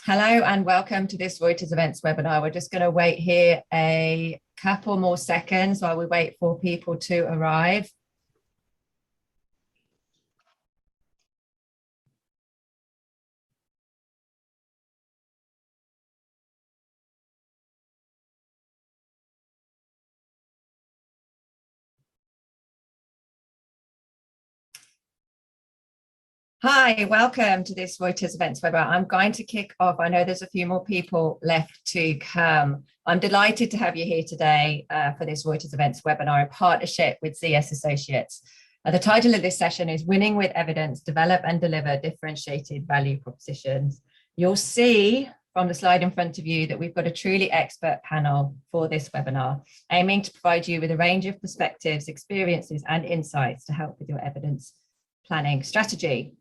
Hello and welcome to this Reuters Events webinar. We're just going to wait here a couple more seconds while we wait for people to arrive. Hi, welcome to this Reuters Events webinar. I'm going to kick off. I know there's a few more people left to come. I'm delighted to have you here today for this Reuters Events webinar in partnership with ZS Associates. The title of this session is Winning with Evidence, Develop and Deliver Differentiated Value Propositions. You'll see from the slide in front of you that we've got a truly expert panel for this webinar, aiming to provide you with a range of perspectives, experiences and insights to help with your evidence planning strategy.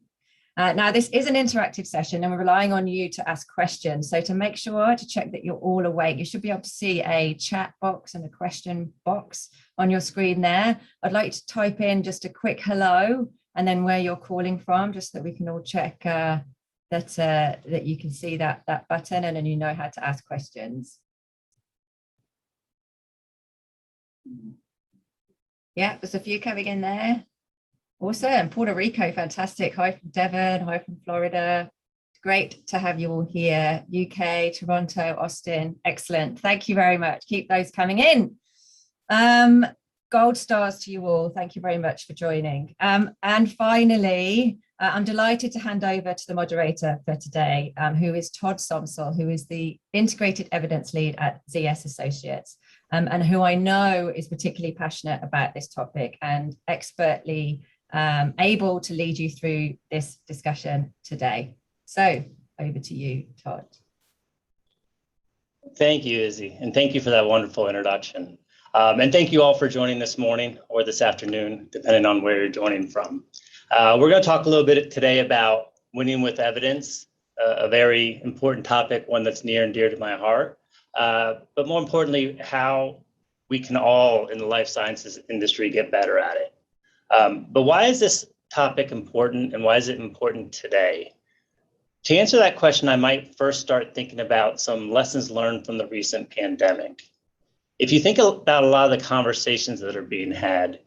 Now, this is an interactive session and we're relying on you to ask questions. So to make sure to check that you're all awake, you should be able to see a chat box and a question box on your screen there. I'd like to type in just a quick hello and then where you're calling from, just so that we can all check that you can see that button and then you know how to ask questions. Yeah, there's a few coming in there. Awesome. Puerto Rico, fantastic. Hi from Devon, hi from Florida. Great to have you all here. UK, Toronto, Austin. Excellent. Thank you very much. Keep those coming in. Gold stars to you all. Thank you very much for joining. And finally, I'm delighted to hand over to the moderator for today, who is Todd Somsel, who is the Integrated Evidence Lead at ZS Associates, and who I know is particularly passionate about this topic and expertly able to lead you through this discussion today. So over to you, Todd. Thank you, Izzy, and thank you for that wonderful introduction. And thank you all for joining this morning or this afternoon, depending on where you're joining from. We're going to talk a little bit today about winning with evidence, a very important topic, one that's near and dear to my heart, but more importantly, how we can all in the life sciences industry get better at it. But why is this topic important and why is it important today? To answer that question, I might first start thinking about some lessons learned from the recent pandemic. If you think about a lot of the conversations that are being had,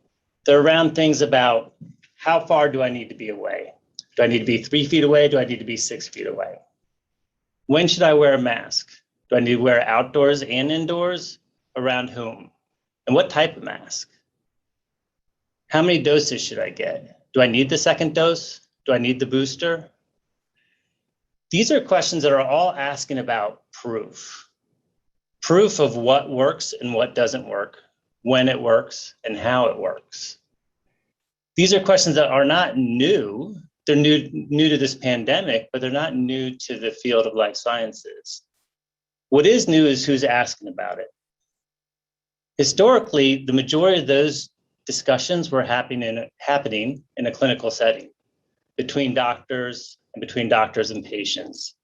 they're around things about how far do I need to be away? Do I need to be 3 feet away? Do I need to be 6 feet away? When should I wear a mask? Do I need to wear it outdoors and indoors? Around whom? And what type of mask? How many doses should I get? Do I need the second dose? Do I need the booster? These are questions that are all asking about proof. Proof of what works and what doesn't work, when it works and how it works. These are questions that are not new. They're new to this pandemic, but they're not new to the field of life sciences. What is new is who's asking about it. Historically, the majority of those discussions were happening in a clinical setting between doctors and patients.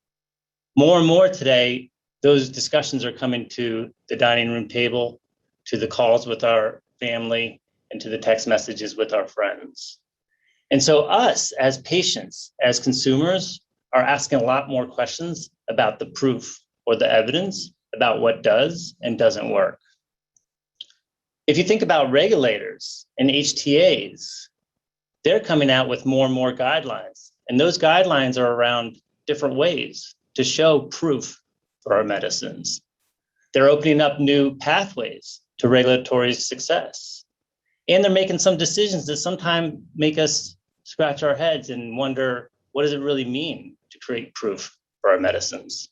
More and more today, those discussions are coming to the dining room table, to the calls with our family, and to the text messages with our friends. And so us as patients, as consumers, are asking a lot more questions about the proof or the evidence about what does and doesn't work. If you think about regulators and HTAs, they're coming out with more and more guidelines. And those guidelines are around different ways to show proof for our medicines. They're opening up new pathways to regulatory success. And they're making some decisions that sometimes make us scratch our heads and wonder, what does it really mean to create proof for our medicines?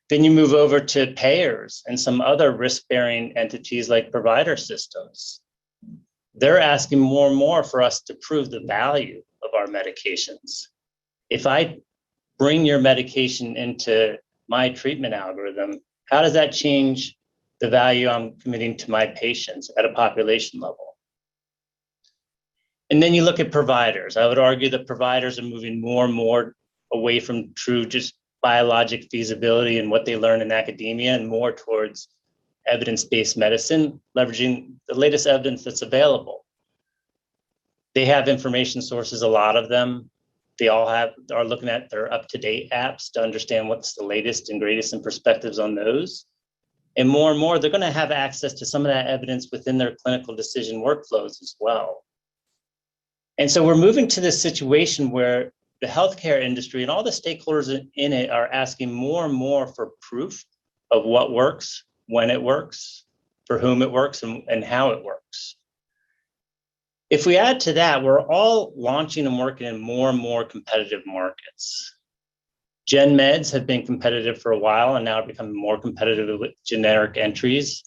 Then you move over to payers and some other risk-bearing entities like provider systems. They're asking more and more for us to prove the value of our medications. If I bring your medication into my treatment algorithm, how does that change the value I'm committing to my patients at a population level? And then you look at providers. I would argue that providers are moving more and more away from true just biologic feasibility and what they learn in academia and more towards evidence-based medicine, leveraging the latest evidence that's available. They have information sources, a lot of them, They all are looking at their up-to-date apps to understand what's the latest and greatest and perspectives on those. And more, they're going to have access to some of that evidence within their clinical decision workflows as well. And so we're moving to this situation where the healthcare industry and all the stakeholders in it are asking more and more for proof of what works, when it works, for whom it works, and how it works. If we add to that, we're all launching and working in more and more competitive markets. Gen meds have been competitive for a while and now are becoming more competitive with generic entries.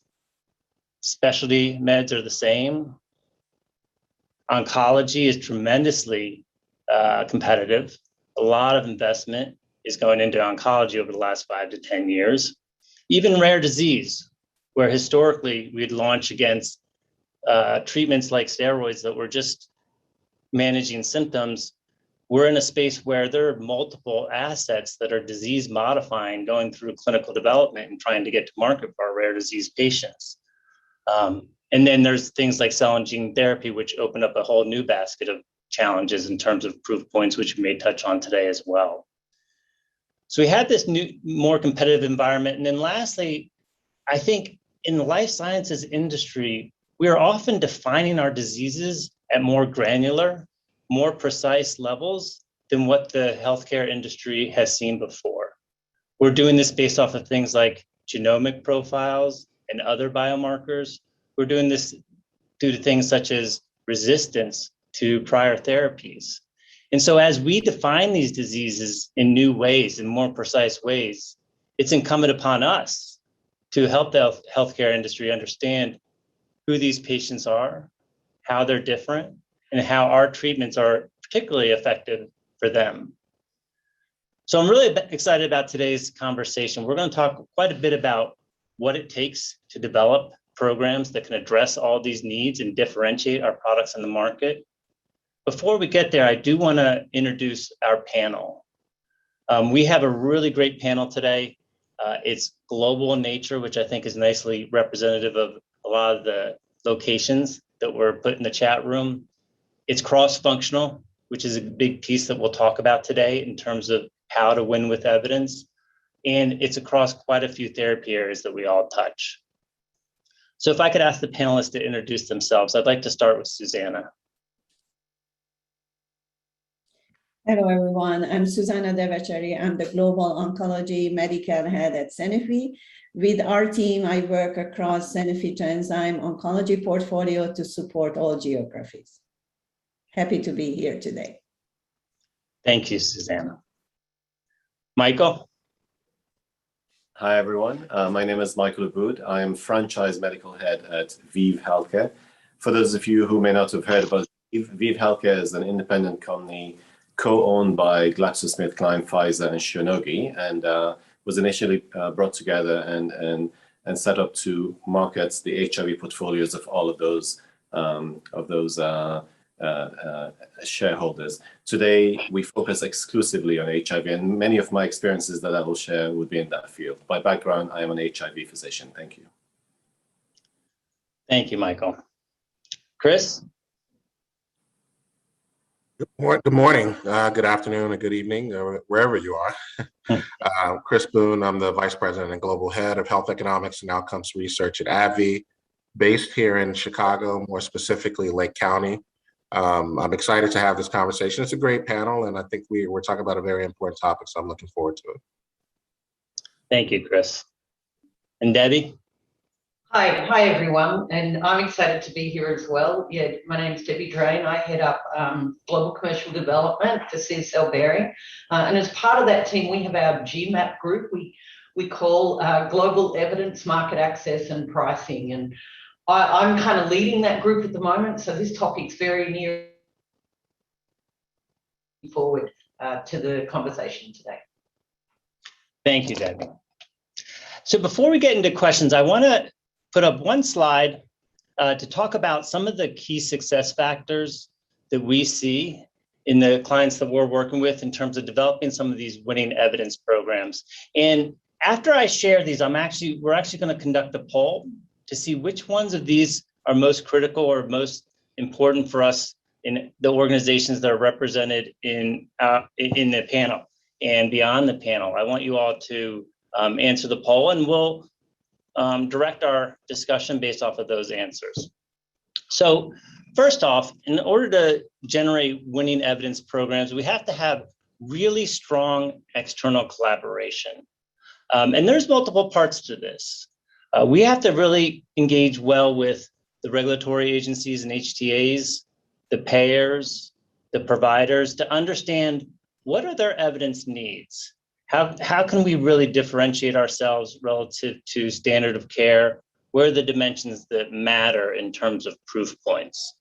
Specialty meds are the same. Oncology is tremendously competitive. A lot of investment is going into oncology over the last 5 to 10 years. Even rare disease, where historically we'd launch against treatments like steroids that were just managing symptoms, we're in a space where there are multiple assets that are disease modifying going through clinical development and trying to get to market for our rare disease patients. And then there's things like cell and gene therapy, which open up a whole new basket of challenges in terms of proof points, which we may touch on today as well. So we had this new, more competitive environment. And then lastly, I think in the life sciences industry, we are often defining our diseases at more granular, more precise levels than what the healthcare industry has seen before. We're doing this based off of things like genomic profiles and other biomarkers. We're doing this due to things such as resistance to prior therapies. And so as we define these diseases in new ways, in more precise ways, it's incumbent upon us to help the healthcare industry understand who these patients are, how they're different, and how our treatments are particularly effective for them. So I'm really excited about today's conversation. We're going to talk quite a bit about what it takes to develop programs that can address all these needs and differentiate our products in the market. Before we get there, I do want to introduce our panel. We have a really great panel today. It's global in nature, which I think is nicely representative of a lot of the locations that were put in the chat room. It's cross-functional, which is a big piece that we'll talk about today in terms of how to win with evidence. And it's across quite a few therapy areas that we all touch. So if I could ask the panelists to introduce themselves, I'd like to start with Susanna. Hello, everyone. I'm Susanna Devachari. I'm the Global Oncology Medical Head at Sanofi. With our team, I work across Sanofi Genzyme Oncology portfolio to support all geographies. Happy to be here today. Thank you, Susanna. Michael? Hi, everyone. My name is Michael Aboud. I am Franchise Medical Head at ViiV Healthcare. For those of you who may not have heard about ViiV Healthcare is an independent company co-owned by GlaxoSmithKline, Pfizer, and Shionogi, and was initially brought together and set up to market the HIV portfolios of all of those shareholders. Today, we focus exclusively on HIV, and many of my experiences that I will share would be in that field. By background, I am an HIV physician. Thank you. Thank you, Michael. Chris? Good morning, good afternoon, and good evening, wherever you are. Chris Boone, I'm the Vice President and Global Head of Health Economics and Outcomes Research at AbbVie, based here in Chicago, more specifically Lake County. I'm excited to have this conversation. It's a great panel, and I think we're talking about a very important topic, so I'm looking forward to it. Thank you, Chris. And Debbie? Hi everyone, and I'm excited to be here as well. Yeah, my name is Debbie Drain. I head up Global Commercial Development for CSL Behring, and as part of that team, we have our GMAP group. We call Global Evidence, Market Access, and Pricing, and I'm kind of leading that group at the moment. So this topic's very near forward to the conversation today. Thank you, Debbie. So before we get into questions, I want to put up one slide to talk about some of the key success factors that we see in the clients that we're working with in terms of developing some of these winning evidence programs. And after I share these, we're actually going to conduct a poll to see which ones of these are most critical or most important for us in the organizations that are represented in the panel and beyond the panel. I want you all to answer the poll, and we'll direct our discussion based off of those answers. So first off, in order to generate winning evidence programs, we have to have really strong external collaboration. And there's multiple parts to this. We have to really engage well with the regulatory agencies and HTAs, the payers, the providers, to understand what are their evidence needs. How can we really differentiate ourselves relative to standard of care? Where are the dimensions that matter in terms of proof points?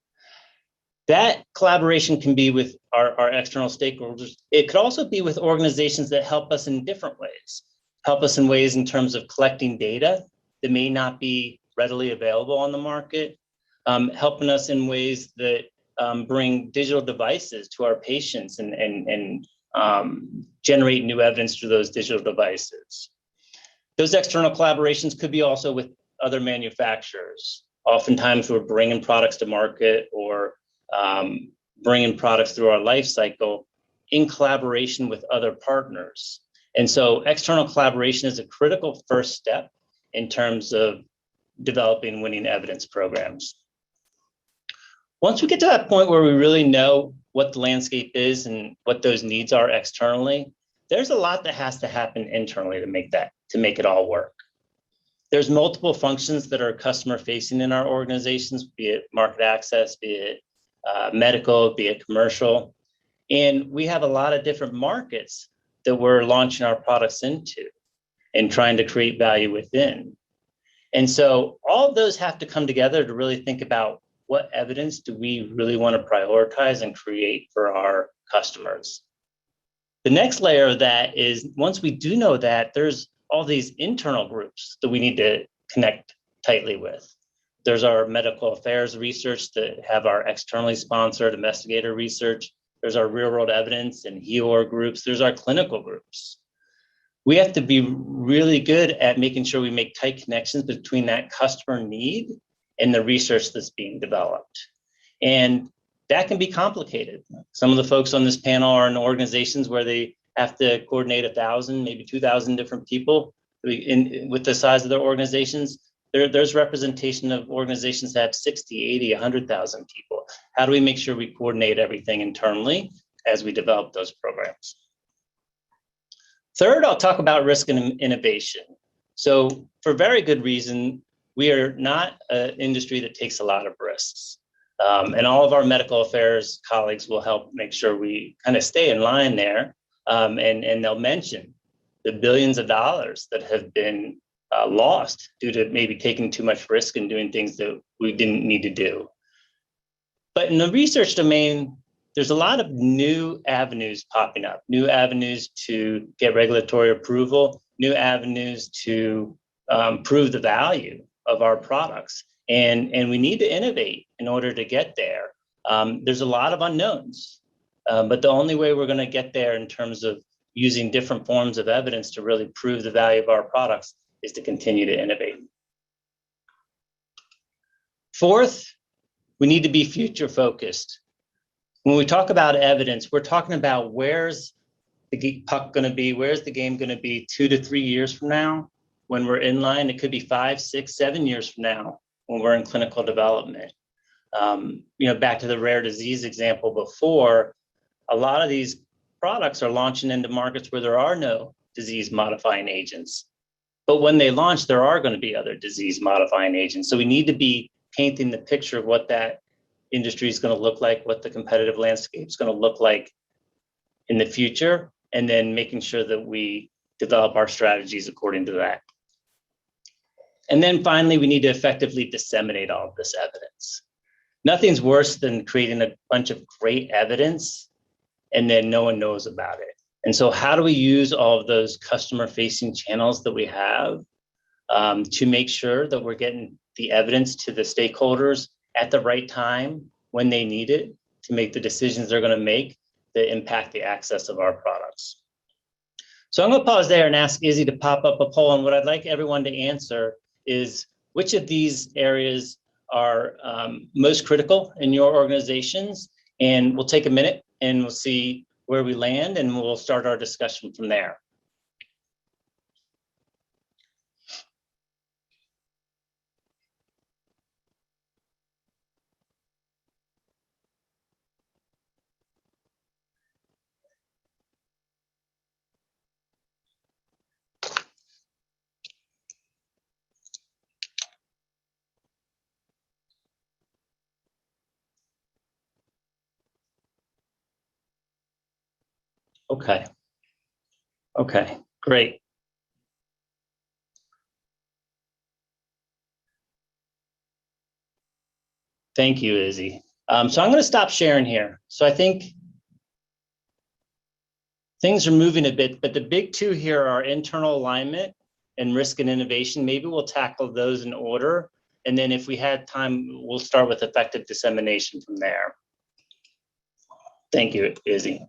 That collaboration can be with our external stakeholders. It could also be with organizations that help us in different ways, help us in ways in terms of collecting data that may not be readily available on the market, helping us in ways that bring digital devices to our patients and generate new evidence through those digital devices. Those external collaborations could be also with other manufacturers. Oftentimes we're bringing products to market or bringing products through our life cycle in collaboration with other partners. And so external collaboration is a critical first step in terms of developing winning evidence programs. Once we get to that point where we really know what the landscape is and what those needs are externally, there's a lot that has to happen internally to make it all work. There's multiple functions that are customer facing in our organizations, be it market access, be it medical, be it commercial. And we have a lot of different markets that we're launching our products into and trying to create value within. And so all of those have to come together to really think about what evidence do we really want to prioritize and create for our customers. The next layer of that is, once we do know that, there's all these internal groups that we need to connect tightly with. There's our medical affairs research that have our externally sponsored investigator research. There's our real world evidence and HEOR groups. There's our clinical groups. We have to be really good at making sure we make tight connections between that customer need and the research that's being developed. And that can be complicated. Some of the folks on this panel are in organizations where they have to coordinate 1,000, maybe 2,000 different people with the size of their organizations. There's representation of organizations that have 60, 80, 100,000 people. How do we make sure we coordinate everything internally as we develop those programs? Third, I'll talk about risk and innovation. So for very good reason, we are not an industry that takes a lot of risks. And all of our medical affairs colleagues will help make sure we kind of stay in line there. And they'll mention the billions of dollars that have been lost due to maybe taking too much risk and doing things that we didn't need to do. But in the research domain, there's a lot of new avenues popping up, new avenues to get regulatory approval, new avenues to prove the value of our products. And we need to innovate in order to get there. There's a lot of unknowns, but the only way we're going to get there in terms of using different forms of evidence to really prove the value of our products is to continue to innovate. Fourth, we need to be future focused. When we talk about evidence, we're talking about where's the puck going to be, where's the game going to be 2 to 3 years from now when we're in line. It could be 5, 6, 7 years from now when we're in clinical development. Back to the rare disease example before, a lot of these products are launching into markets where there are no disease modifying agents. But when they launch, there are going to be other disease modifying agents. So we need to be painting the picture of what that industry is going to look like, what the competitive landscape is going to look like in the future, and then making sure that we develop our strategies according to that. And then finally, we need to effectively disseminate all of this evidence. Nothing's worse than creating a bunch of great evidence and then no one knows about it. And so how do we use all of those customer-facing channels that we have to make sure that we're getting the evidence to the stakeholders at the right time when they need it to make the decisions they're going to make that impact the access of our products? So I'm going to pause there and ask Izzy to pop up a poll. And what I'd like everyone to answer is, which of these areas are most critical in your organizations? and we'll take a minute and we'll see where we land, and we'll start our discussion from there. Okay, great. Thank you, Izzy. So I'm going to stop sharing here. So I think things are moving a bit, but the big two here are internal alignment and risk and innovation. Maybe we'll tackle those in order. And then if we had time, we'll start with effective dissemination from there. Thank you, Izzy.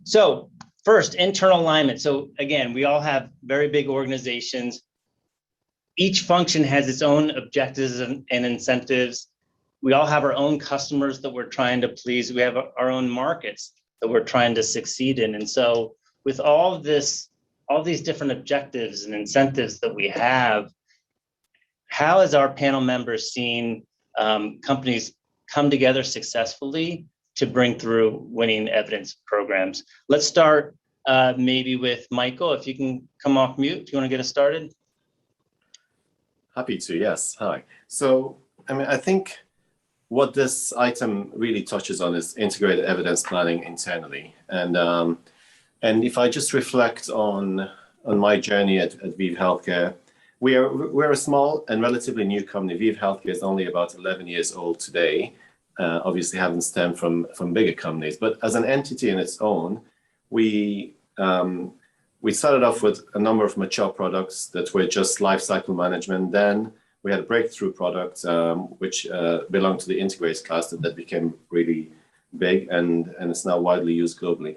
So first, internal alignment. So again, we all have very big organizations. Each function has its own objectives and incentives. We all have our own customers that we're trying to please. We have our own markets that we're trying to succeed in. And so with all these different objectives and incentives that we have, how has our panel members seen companies come together successfully to bring through winning evidence programs? Let's start maybe with Michael. If you can come off mute, do you want to get us started? Happy to, yes. Hi. So, I mean, I think what this item really touches on is integrated evidence planning internally. And if I just reflect on my journey at ViiV Healthcare, we're a small and relatively new company. ViiV Healthcare is only about 11 years old today. Obviously haven't stemmed from bigger companies, but as an entity in its own, we started off with a number of mature products that were just lifecycle management. Then we had a breakthrough product, which belonged to the integrated class that became really big and it's now widely used globally.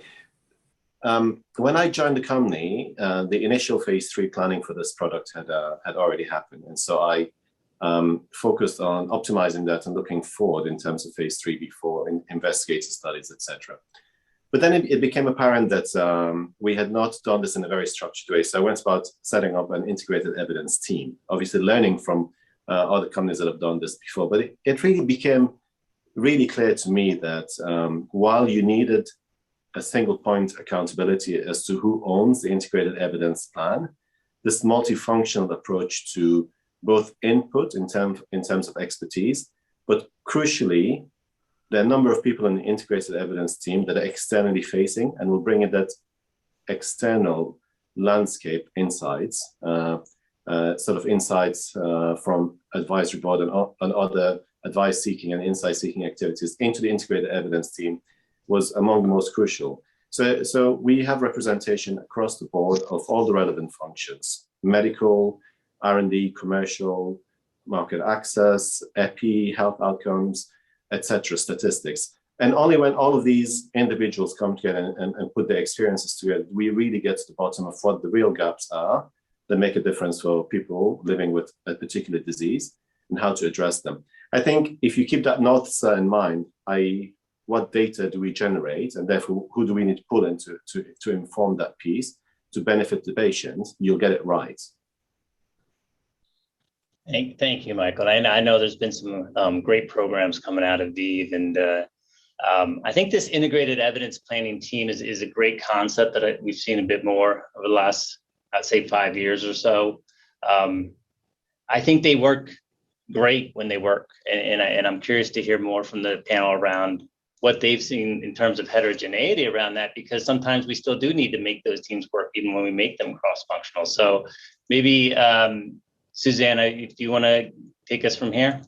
When I joined the company, the initial phase 3 planning for this product had already happened. And so I focused on optimizing that and looking forward in terms of phase 3 before investigator studies, etc. But then it became apparent that we had not done this in a very structured way. So I went about setting up an integrated evidence team, obviously learning from other companies that have done this before. But it really became really clear to me that while you needed a single point accountability as to who owns the integrated evidence plan, this multifunctional approach to both input in terms of expertise, but crucially, there are a number of people in the integrated evidence team that are externally facing and will bring in that external landscape insights, sort of insights from advisory board and other advice seeking and insight seeking activities into the integrated evidence team was among the most crucial. So we have representation across the board of all the relevant functions: medical, R&D, commercial, market access, EPI, health outcomes, etc., statistics. And only when all of these individuals come together and put their experiences together, we really get to the bottom of what the real gaps are that make a difference for people living with a particular disease and how to address them. I think if you keep that North Star in mind, i.e., what data do we generate, and therefore who do we need to pull in to inform that piece to benefit the patient, you'll get it right. Thank you, Michael. I know there's been some great programs coming out of ViiV, and I think this integrated evidence planning team is a great concept that we've seen a bit more over the last, I'd say, 5 years or so. I think they work great when they work, and I'm curious to hear more from the panel around what they've seen in terms of heterogeneity around that, because sometimes we still do need to make those teams work even when we make them cross-functional. So maybe Susanna, if you want to take us from here.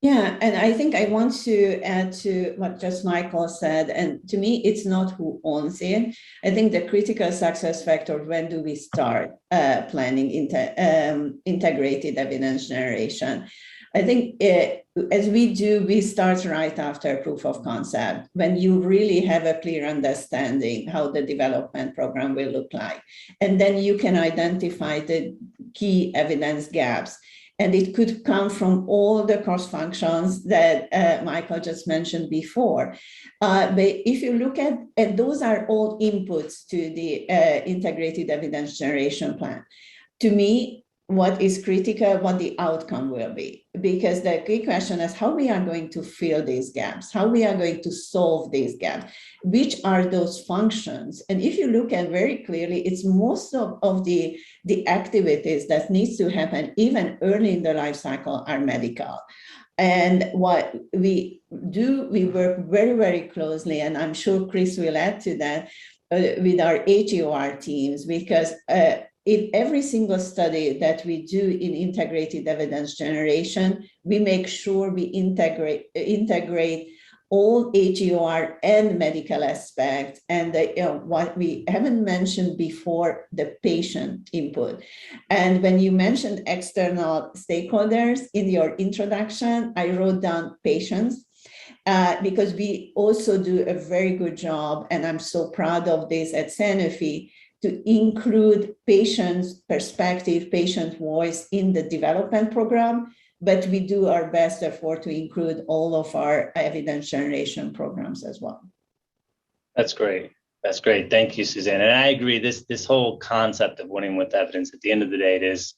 Yeah, and I think I want to add to what just Michael said. And to me, it's not who owns it. I think the critical success factor, when do we start planning integrated evidence generation? I think as we start right after proof of concept, when you really have a clear understanding how the development program will look like. And then you can identify the key evidence gaps. And it could come from all the cross functions that Michael just mentioned before. But if you look at, and those are all inputs to the integrated evidence generation plan. To me, what is critical, what the outcome will be, because the key question is how we are going to fill these gaps, how we are going to solve these gaps, which are those functions. And if you look at very clearly, it's most of the activities that needs to happen even early in the life cycle are medical. And what we do, we work very, very closely, and I'm sure Chris will add to that, with our HEOR teams, because in every single study that we do in integrated evidence generation, we make sure we integrate all HEOR and medical aspects, and what we haven't mentioned before, the patient input. And when you mentioned external stakeholders in your introduction, I wrote down patients, because we also do a very good job, and I'm so proud of this at Sanofi, to include patients' perspective, patient voice in the development program, but we do our best effort to include all of our evidence generation programs as well. That's great. That's great. Thank you, Suzanne. And I agree, this whole concept of winning with evidence, at the end of the day, it is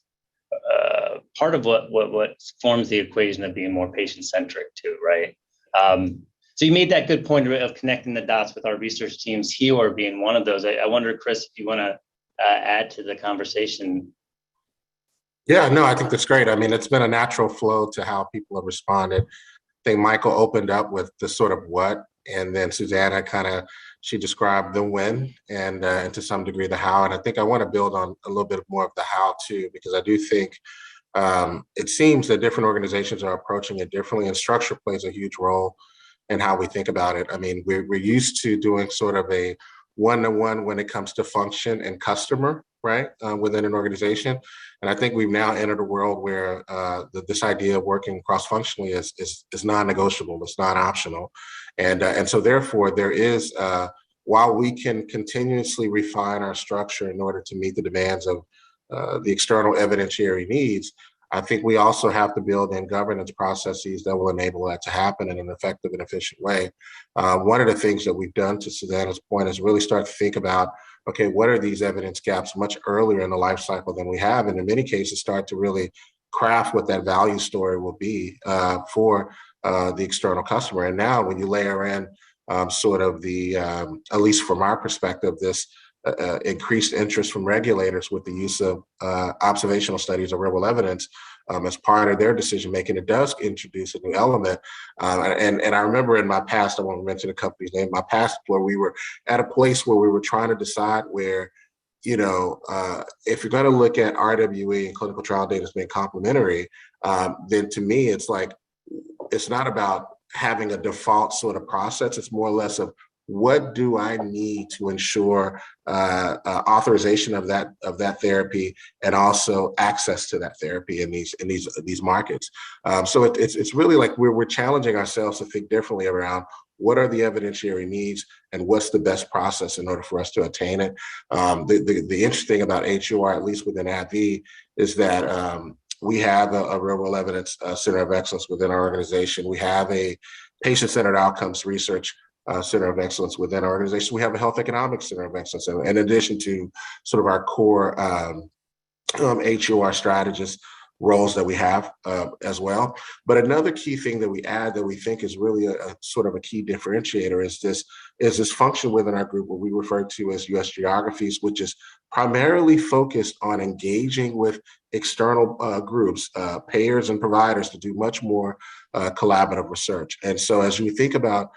part of what forms the equation of being more patient-centric too, right? So you made that good point of connecting the dots with our research teams, HEOR being one of those. I wonder, Chris, if you want to add to the conversation. Yeah, no, I think that's great. I mean, it's been a natural flow to how people have responded. I think Michael opened up with the sort of what, and then Susanna she described the when, and to some degree the how. And I think I want to build on a little bit more of the how too, because I do think it seems that different organizations are approaching it differently, and structure plays a huge role in how we think about it. I mean, we're used to doing sort of a one-to-one when it comes to function and customer, right, within an organization. And I think we've now entered a world where this idea of working cross-functionally is non-negotiable, it's not optional. And so therefore there is, while we can continuously refine our structure in order to meet the demands of the external evidentiary needs, I think we also have to build in governance processes that will enable that to happen in an effective and efficient way. One of the things that we've done, to Susanna's point, is really start to think about, okay, what are these evidence gaps much earlier in the life cycle than we have, and in many cases start to really craft what that value story will be for the external customer. And now when you layer in sort of the, at least from our perspective, this increased interest from regulators with the use of observational studies of real-world evidence as part of their decision-making, it does introduce a new element. And I remember in my past, I won't mention the company's name, my past, where we were at a place where we were trying to decide where, you know, if you're going to look at RWE and clinical trial data as being complementary, then to me, it's like, it's not about having a default sort of process. It's more or less of, what do I need to ensure authorization of that therapy and also access to that therapy in these markets? So it's really like we're challenging ourselves to think differently around what are the evidentiary needs and what's the best process in order for us to attain it. The interesting about HEOR, at least within AbbVie, is that we have a real-world evidence center of excellence within our organization. We have a patient-centered outcomes research center of excellence within our organization. We have a health economics center of excellence, in addition to sort of our core HEOR strategist roles that we have as well. But another key thing that we add that we think is really a sort of a key differentiator is this function within our group, what we refer to as US geographies, which is primarily focused on engaging with external groups, payers and providers, to do much more collaborative research. And so as we think about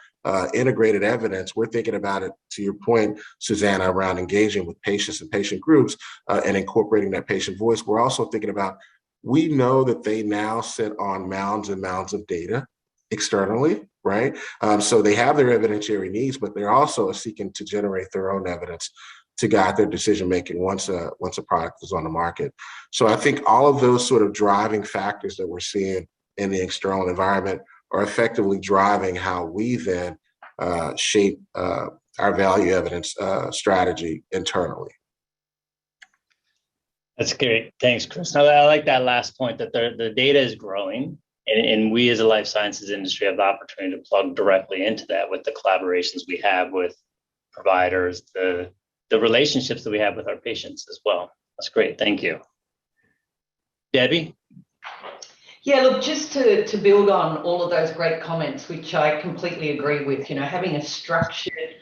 integrated evidence, we're thinking about it, to your point, Susanna, around engaging with patients and patient groups and incorporating that patient voice. We're also thinking about, we know that they now sit on mounds and mounds of data externally, right? So they have their evidentiary needs, but they're also seeking to generate their own evidence to guide their decision-making once a product is on the market. So I think all of those sort of driving factors that we're seeing in the external environment are effectively driving how we then shape our value evidence strategy internally. That's great. Thanks, Chris. I like that last point that the data is growing, and we as a life sciences industry have the opportunity to plug directly into that with the collaborations we have with providers, the relationships that we have with our patients as well. That's great. Thank you. Debbie? Yeah, look, just to build on all of those great comments, which I completely agree with, having a structured,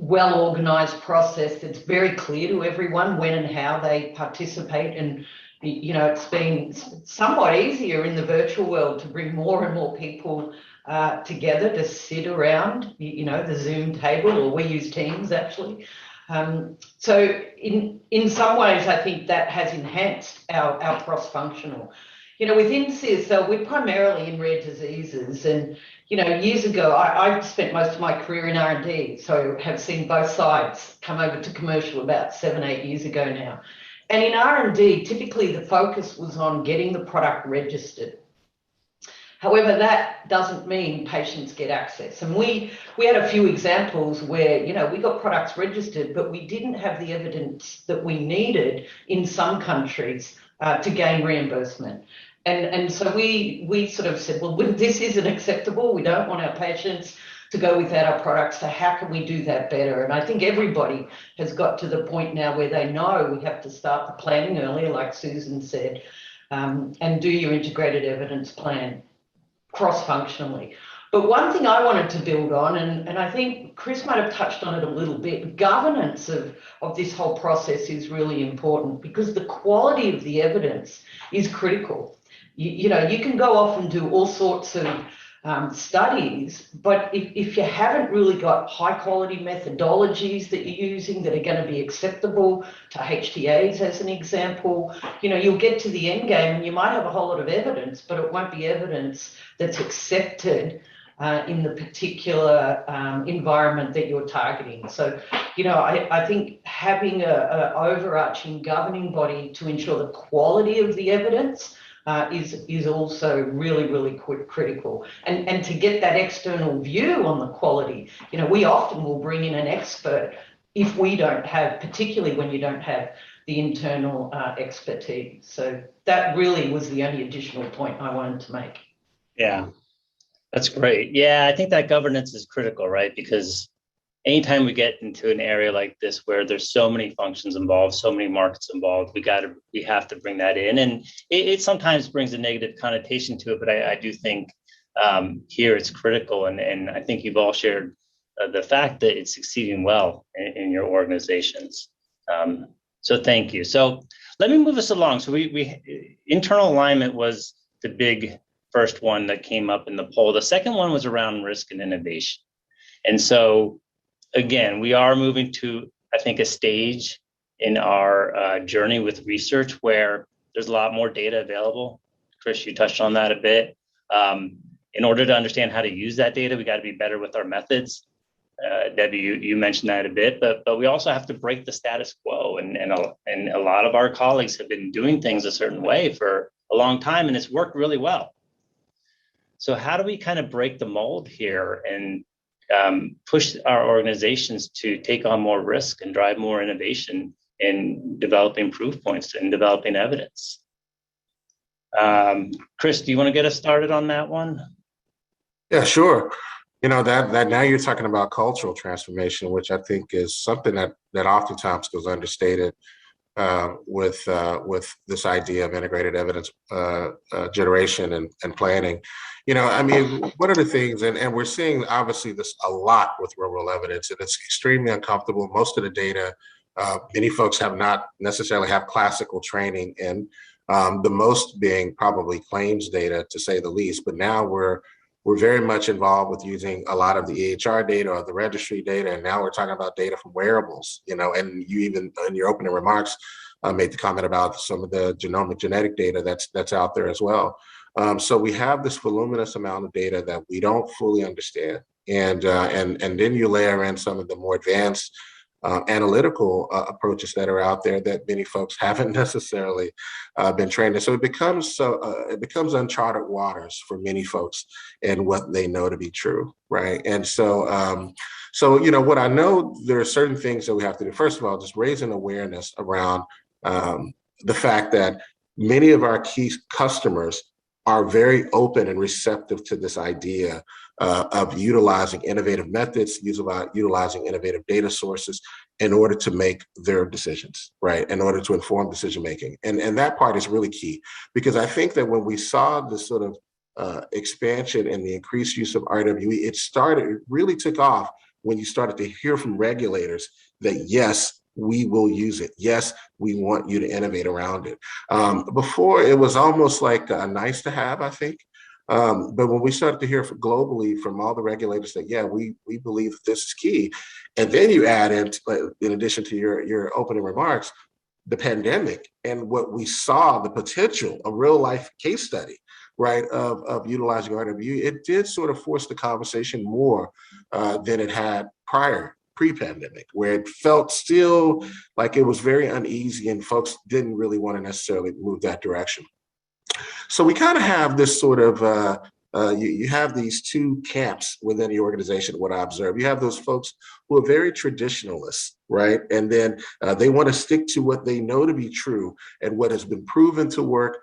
well-organized process that's very clear to everyone when and how they participate. And, it's been somewhat easier in the virtual world to bring more and more people together to sit around, the Zoom table, or we use Teams actually. So in some ways, I think that has enhanced our cross-functional. Within CSL, we're primarily in rare diseases, and years ago, I spent most of my career in R&D, so have seen both sides come over to commercial about 7-8 years ago now. And in R&D, typically the focus was on getting the product registered. However, that doesn't mean patients get access. And we had a few examples where, we got products registered, but we didn't have the evidence that we needed in some countries to gain reimbursement. And so we sort of said, well, this isn't acceptable. We don't want our patients to go without our products. So how can we do that better? And I think everybody has got to the point now where they know we have to start the planning earlier, like Susan said, and do your integrated evidence plan cross-functionally. But one thing I wanted to build on, and I think Chris might have touched on it a little bit, governance of this whole process is really important, because the quality of the evidence is critical. You can go off and do all sorts of studies, but if you haven't really got high quality methodologies that you're using that are going to be acceptable to HTAs, as an example, you'll get to the end game and you might have a whole lot of evidence, but it won't be evidence that's accepted in the particular environment that you're targeting. So, I think having a overarching governing body to ensure the quality of the evidence is also really, really critical. And to get that external view on the quality, we often will bring in an expert if we don't have, particularly when you don't have the internal expertise. So that really was the only additional point I wanted to make. Yeah, that's great. Yeah, I think that governance is critical, right? Because anytime we get into an area like this where there's so many functions involved, so many markets involved, we have to bring that in. And it sometimes brings a negative connotation to it, but I do think here it's critical. And I think you've all shared the fact that it's succeeding well in your organizations. So thank you. So let me move us along. So we internal alignment was the big first one that came up in the poll. The second one was around risk and innovation. And so again, we are moving to, I think, a stage in our journey with research where there's a lot more data available. Chris, you touched on that a bit. In order to understand how to use that data, we got to be better with our methods. Debbie, you mentioned that a bit, but we also have to break the status quo. And a lot of our colleagues have been doing things a certain way for a long time, and it's worked really well. So how do we kind of break the mold here and push our organizations to take on more risk and drive more innovation in developing proof points and developing evidence? Chris, do you want to get us started on that one? Yeah, sure. That now you're talking about cultural transformation, which I think is something that oftentimes goes understated with this idea of integrated evidence generation and planning. One of the things, and we're seeing obviously this a lot with real world evidence, and it's extremely uncomfortable. Most of the data, many folks have not necessarily have classical training in, the most being probably claims data, to say the least. But now we're very much involved with using a lot of the EHR data or the registry data, and now we're talking about data from wearables. And you even in your opening remarks made the comment about some of the genomic genetic data that's out there as well. So we have this voluminous amount of data that we don't fully understand, and then you layer in some of the more advanced analytical approaches that are out there that many folks haven't necessarily been trained in. So it becomes uncharted waters for many folks in what they know to be true, right? And so what I know, there are certain things that we have to do. First of all, just raising awareness around the fact that many of our key customers are very open and receptive to this idea of utilizing innovative methods, utilizing innovative data sources in order to make their decisions, right? In order to inform decision making. And that part is really key, because I think that when we saw this sort of expansion and the increased use of RWE, it really took off when you started to hear from regulators that, yes, we will use it. Yes, we want you to innovate around it. Before, it was almost like a nice to have, I think. But when we started to hear globally from all the regulators that, yeah, we believe that this is key. And then you add in addition to your opening remarks, the pandemic and what we saw, the potential, a real life case study, right, of utilizing RWE, it did sort of force the conversation more than it had pre-pandemic, where it felt still like it was very uneasy and folks didn't really want to necessarily move that direction. So we kind of have this sort of, you have these two camps within the organization, what I observe. You have those folks who are very traditionalists, right? And then they want to stick to what they know to be true and what has been proven to work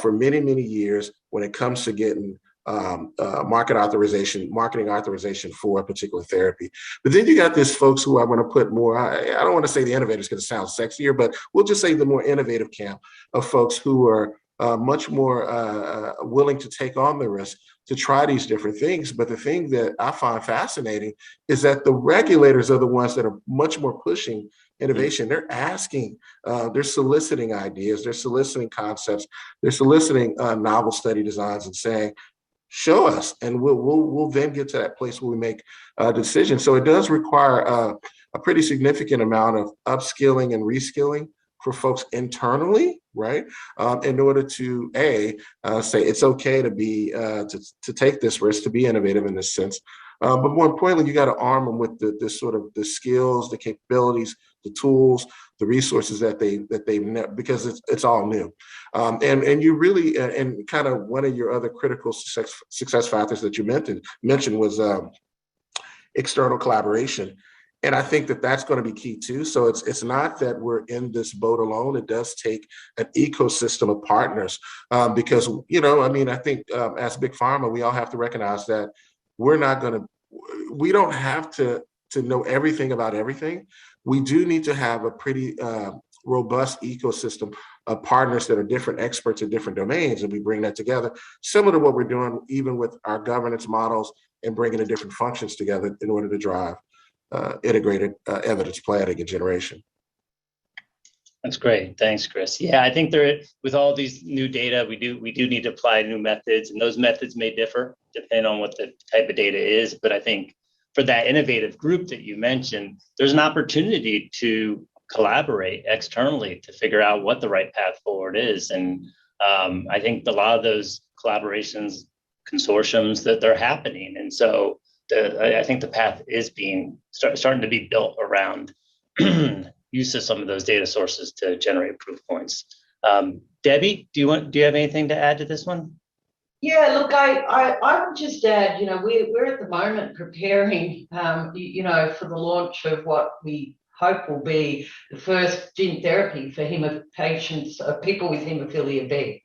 for many, many years when it comes to getting marketing authorization for a particular therapy. But then you got these folks who I want to put more, I don't want to say the innovators because it sounds sexier, but we'll just say the more innovative camp of folks who are much more willing to take on the risk to try these different things. But the thing that I find fascinating is that the regulators are the ones that are much more pushing innovation. They're asking, they're soliciting ideas, they're soliciting concepts, they're soliciting novel study designs and saying, show us, and we'll then get to that place where we make a decision. So it does require a pretty significant amount of upskilling and reskilling for folks internally, right? In order to say it's okay to be to take this risk, to be innovative in this sense. But more importantly, you got to arm them with the skills, the capabilities, the tools, the resources that they because it's all new. And you really and kind of one of your other critical success factors that you mentioned was external collaboration. And I think that that's going to be key too. So it's not that we're in this boat alone. It does take an ecosystem of partners because, I think as Big Pharma, we all have to recognize that we don't have to know everything about everything. We do need to have a pretty robust ecosystem of partners that are different experts in different domains, and we bring that together, similar to what we're doing even with our governance models and bringing the different functions together in order to drive integrated evidence planning and generation. That's great. Thanks, Chris. Yeah, I think with all these new data, we do need to apply new methods, and those methods may differ depending on what the type of data is. But I think for that innovative group that you mentioned, there's an opportunity to collaborate externally to figure out what the right path forward is. And I think a lot of those collaborations, consortiums, that they're happening. And so I think the path is starting to be built around use of some of those data sources to generate proof points. Debbie, do you have anything to add to this one? Yeah, look, I would just add, we're at the moment preparing, for the launch of what we hope will be the first gene therapy for people with hemophilia B.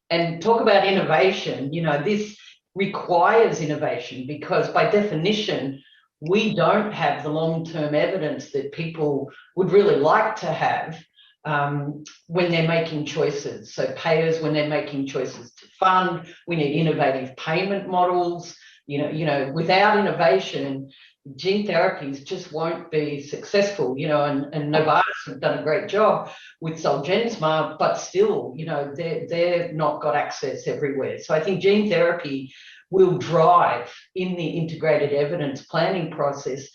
And talk about innovation, this requires innovation because by definition, we don't have the long-term evidence that people would really like to have when they're making choices. So payers, when they're making choices to fund, we need innovative payment models. Without innovation, gene therapies just won't be successful, and Novartis have done a great job with Zolgensma, but still, they've not got access everywhere. So I think gene therapy will drive in the integrated evidence planning process.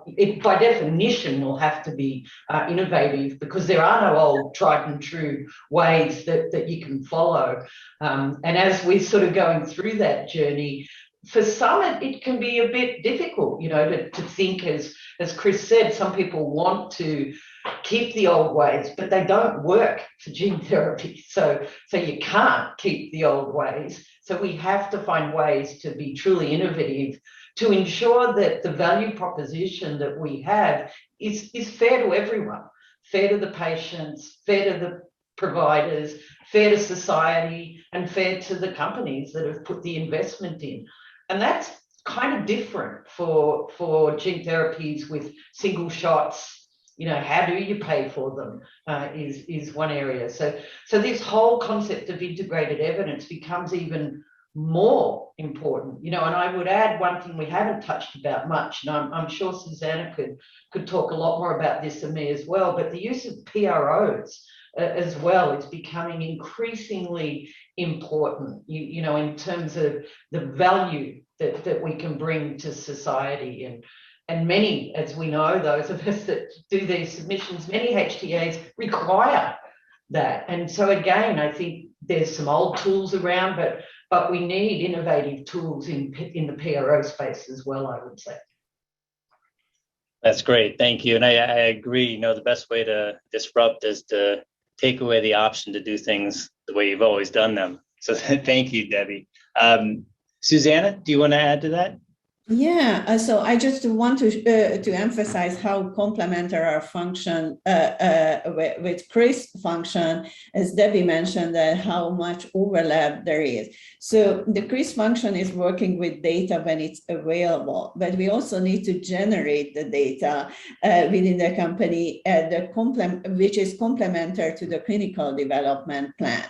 It by definition will have to be innovative because there are no old tried and true ways that you can follow. And as we're sort of going through that journey, for some, it can be a bit difficult, to think, as Chris said, some people want to keep the old ways, but they don't work for gene therapy. So you can't keep the old ways. So we have to find ways to be truly innovative to ensure that the value proposition that we have is fair to everyone, fair to the patients, fair to the providers, fair to society, and fair to the companies that have put the investment in. And that's kind of different for gene therapies with single shots. You know, how do you pay for them is one area. So this whole concept of integrated evidence becomes even more important, you know. And I would add one thing we haven't touched about much, and I'm sure Susanna could talk a lot more about this than me as well, but the use of PROs as well is becoming increasingly important, you know, in terms of the value that we can bring to society. And many, as we know, those of us that do these submissions, many HTAs require that. And so again, I think there's some old tools around, but we need innovative tools in the PRO space as well, I would say. That's great. Thank you. And I agree, you know, the best way to disrupt is to take away the option to do things the way you've always done them. So thank you, Debbie. Susanna, do you want to add to that? Yeah, so I just want to emphasize how complementary our function with Chris' function, as Debbie mentioned, how much overlap there is. So the Chris function is working with data when it's available, but we also need to generate the data within the company, which is complementary to the clinical development plan.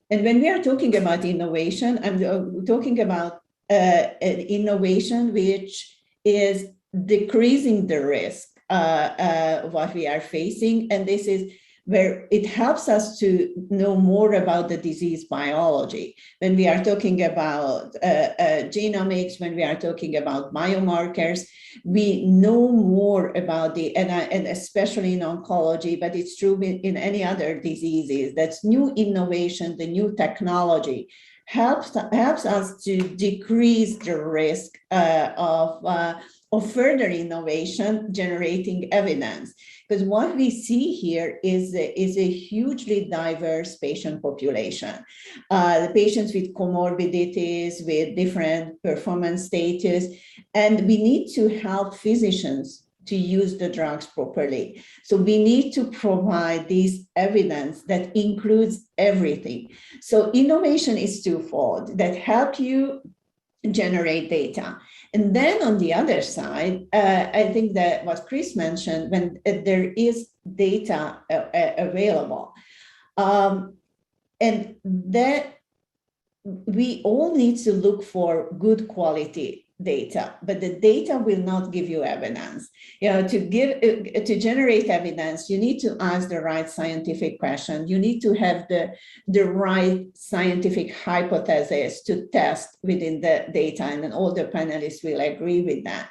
And when we are talking about innovation, I'm talking about innovation which is decreasing the risk what we are facing, and this is where it helps us to know more about the disease biology. When we are talking about genomics, when we are talking about biomarkers, we know more about and especially in oncology, but it's true in any other diseases. That's new innovation, the new technology helps us to decrease the risk of further innovation generating evidence. Because what we see here is a hugely diverse patient population. The patients with comorbidities, with different performance status, and we need to help physicians to use the drugs properly. So we need to provide this evidence that includes everything. So innovation is twofold, that help you generate data. And then on the other side, I think that what Chris mentioned, when there is data available, and that we all need to look for good quality data, but the data will not give you evidence. You know, to generate evidence, you need to ask the right scientific question. You need to have the right scientific hypothesis to test within the data, and then all the panelists will agree with that.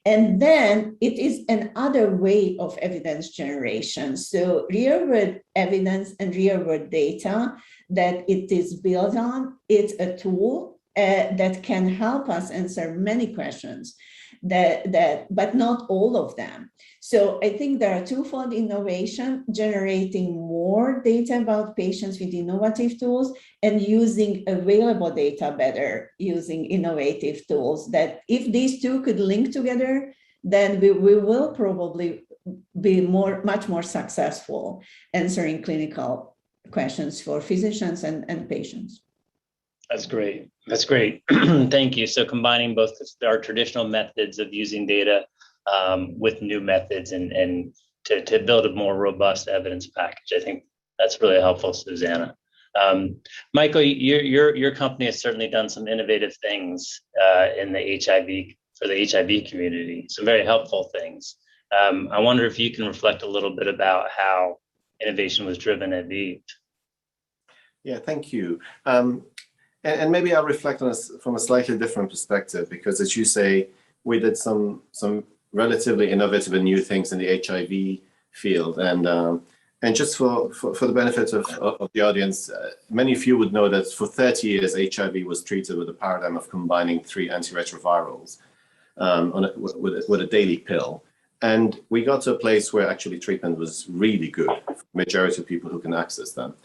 And then it is another way of evidence generation. So real-world evidence and real-world data that it is built on, it's a tool that can help us answer many questions, but not all of them. So I think there are twofold innovation, generating more data about patients with innovative tools and using available data better using innovative tools, that if these two could link together, then we will probably be much more successful answering clinical questions for physicians and patients. That's great. That's great. Thank you. So combining both our traditional methods of using data with new methods and to build a more robust evidence package. I think that's really helpful, Susanna. Michael, your company has certainly done some innovative things in the for the HIV community, some very helpful things. I wonder if you can reflect a little bit about how innovation was driven at ViiV. Yeah, thank you. And maybe I'll reflect on this from a slightly different perspective, because as you say, we did some relatively innovative and new things in the HIV field. And just for the benefit of the audience, many of you would know that for 30 years, HIV was treated with a paradigm of combining 3 antiretrovirals with a daily pill. And we got to a place where actually treatment was really good for the majority of people who can access them.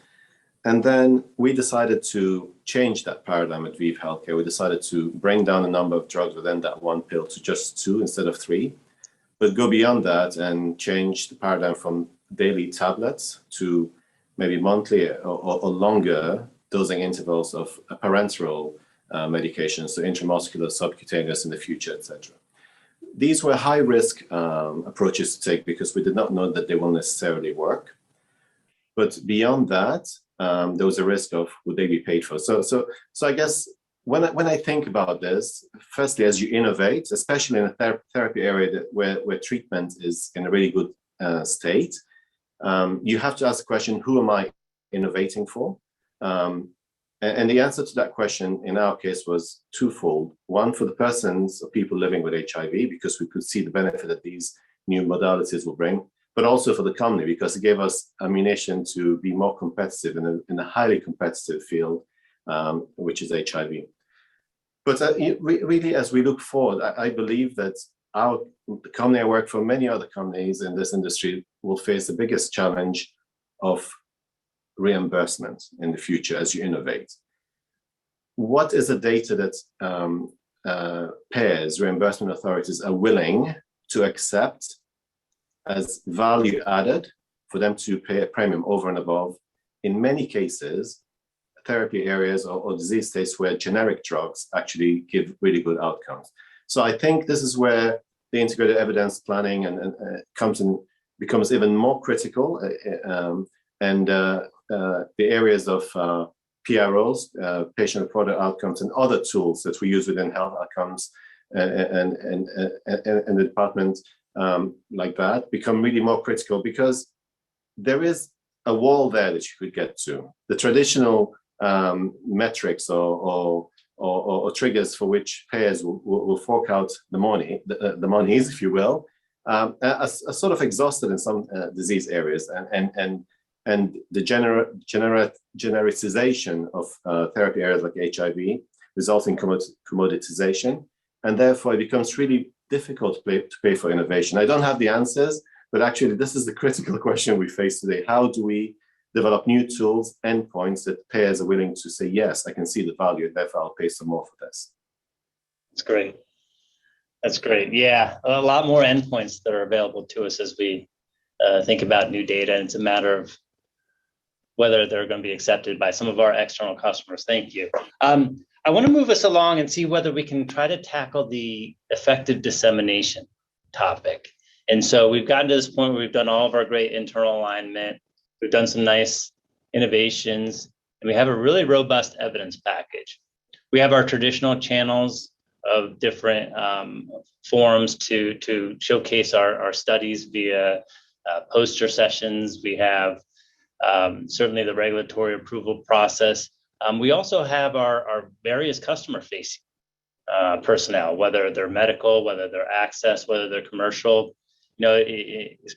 And then we decided to change that paradigm at ViiV Healthcare. We decided to bring down the number of drugs within that one pill to just 2 instead of 3, but go beyond that and change the paradigm from daily tablets to maybe monthly or longer dosing intervals of parenteral medications, so intramuscular, subcutaneous in the future, etc. These were high-risk approaches to take because we did not know that they will necessarily work. But beyond that, there was a risk of would they be paid for. So I guess when I think about this, firstly, as you innovate, especially in a therapy area where treatment is in a really good state, you have to ask the question, who am I innovating for? And the answer to that question in our case was twofold. One, for the persons or people living with HIV, because we could see the benefit that these new modalities will bring, but also for the company, because it gave us ammunition to be more competitive in a highly competitive field, which is HIV. But really, as we look forward, I believe that the company I work for, many other companies in this industry will face the biggest challenge of reimbursement in the future as you innovate. What is the data that payers, reimbursement authorities are willing to accept as value added for them to pay a premium over and above, in many cases, therapy areas or disease states where generic drugs actually give really good outcomes? So I think this is where the integrated evidence planning and becomes even more critical, and the areas of PROs, patient-reported outcomes, and other tools that we use within health outcomes and the department like that become really more critical, because there is a wall there that you could get to. The traditional metrics or triggers for which payers will fork out the monies, if you will, are sort of exhausted in some disease areas, and the genericization of therapy areas like HIV results in commoditization, and therefore it becomes really difficult to pay for innovation. I don't have the answers, but actually this is the critical question we face today. How do we develop new tools, endpoints that payers are willing to say, yes, I can see the value, therefore I'll pay some more for this? That's great. That's great. Yeah, a lot more endpoints that are available to us as we think about new data. And it's a matter of whether they're going to be accepted by some of our external customers. Thank you. I want to move us along and see whether we can try to tackle the effective dissemination topic. And so we've gotten to this point where we've done all of our great internal alignment. We've done some nice innovations, and we have a really robust evidence package. We have our traditional channels of different forums to showcase our studies via poster sessions. We have certainly the regulatory approval process. We also have our various customer-facing personnel, whether they're medical, whether they're access, whether they're commercial. You know,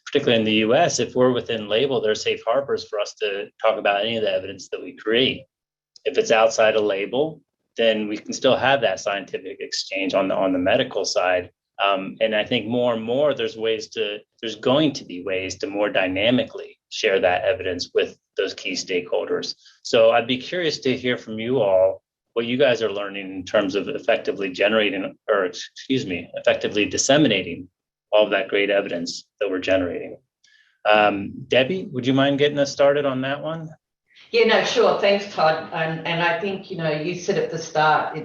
particularly in the US, if we're within label, there are safe harbors for us to talk about any of the evidence that we create. If it's outside a label, then we can still have that scientific exchange on the medical side. And I think more and more there's going to be ways to more dynamically share that evidence with those key stakeholders. So I'd be curious to hear from you all what you guys are learning in terms of effectively disseminating all of that great evidence that we're generating. Debbie, would you mind getting us started on that one? Yeah, no, sure. Thanks, Todd. And I think, you said at the start,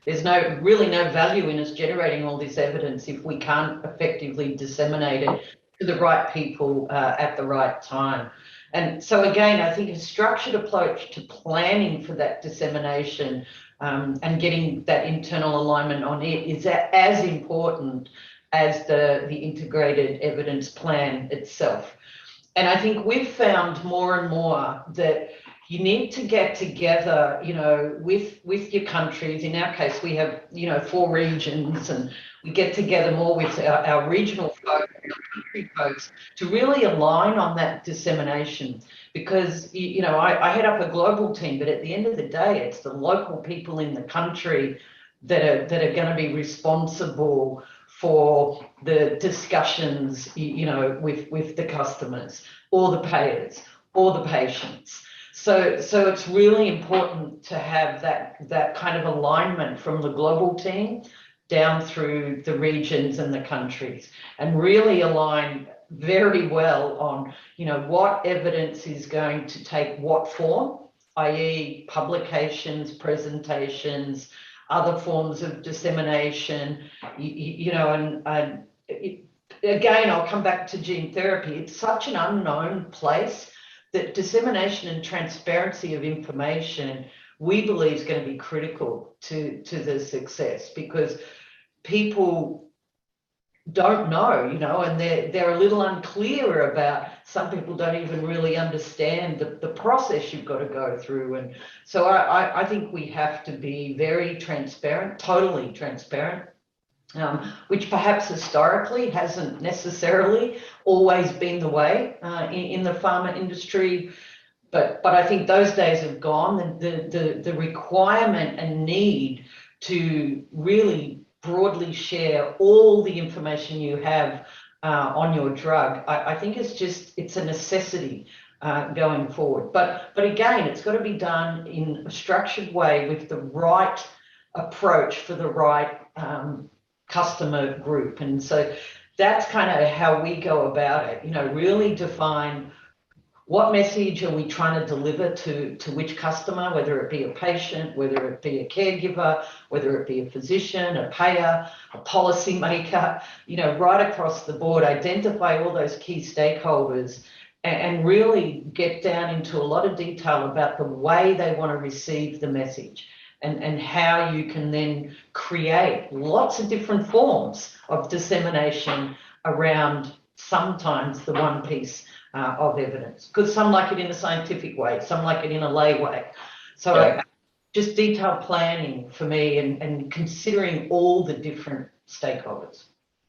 there's really no value in us generating all this evidence if we can't effectively disseminate it to the right people at the right time. And so again, I think a structured approach to planning for that dissemination and getting that internal alignment on it is as important as the integrated evidence plan itself. And I think we've found more and more that you need to get together, with your countries. In our case, we have, 4 regions, and we get together more with our regional folks, our country folks, to really align on that dissemination. Because, I head up a global team, but at the end of the day, it's the local people in the country that are going to be responsible for the discussions, with the customers or the payers or the patients. So it's really important to have that kind of alignment from the global team down through the regions and the countries, and really align very well on, what evidence is going to take what form, i.e. publications, presentations, other forms of dissemination, and again, I'll come back to gene therapy. It's such an unknown place that dissemination and transparency of information, we believe, is going to be critical to the success, because people don't know, and they're a little unclear about, some people don't even really understand the process you've got to go through. And so I think we have to be very transparent, totally transparent, which perhaps historically hasn't necessarily always been the way in the pharma industry. But I think those days have gone. The requirement and need to really broadly share all the information you have on your drug, I think it's a necessity going forward. But again, it's got to be done in a structured way with the right approach for the right customer group. And so that's kind of how we go about it, really define what message are we trying to deliver to which customer, whether it be a patient, whether it be a caregiver, whether it be a physician, a payer, a policymaker, right across the board, identify all those key stakeholders and really get down into a lot of detail about the way they want to receive the message and how you can then create lots of different forms of dissemination around sometimes the one piece of evidence, because some like it in a scientific way, some like it in a lay way. So Yeah. Just detailed planning for me and considering all the different stakeholders.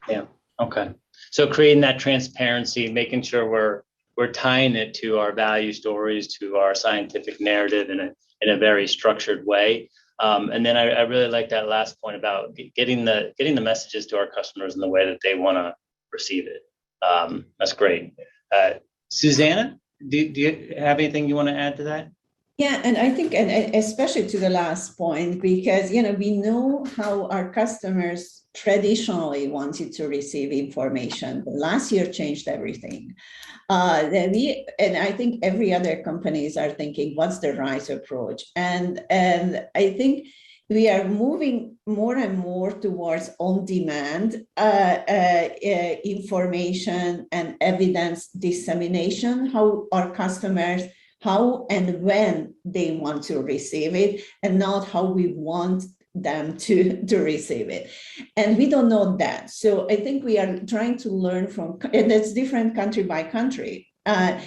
Yeah. Okay. So creating that transparency, making sure we're tying it to our value stories, to our scientific narrative in a very structured way. And then I really like that last point about getting the messages to our customers in the way that they want to receive it. That's great. Susanna, do you have anything you want to add to that? Yeah, and I think, and especially to the last point, because we know how our customers traditionally wanted to receive information. But last year changed everything. And I think every other companies are thinking, what's the right approach? And I think we are moving more and more towards on-demand information and evidence dissemination, how our customers, how and when they want to receive it, and not how we want them to receive it. And we don't know that. So I think we are trying to learn from, and it's different country by country, how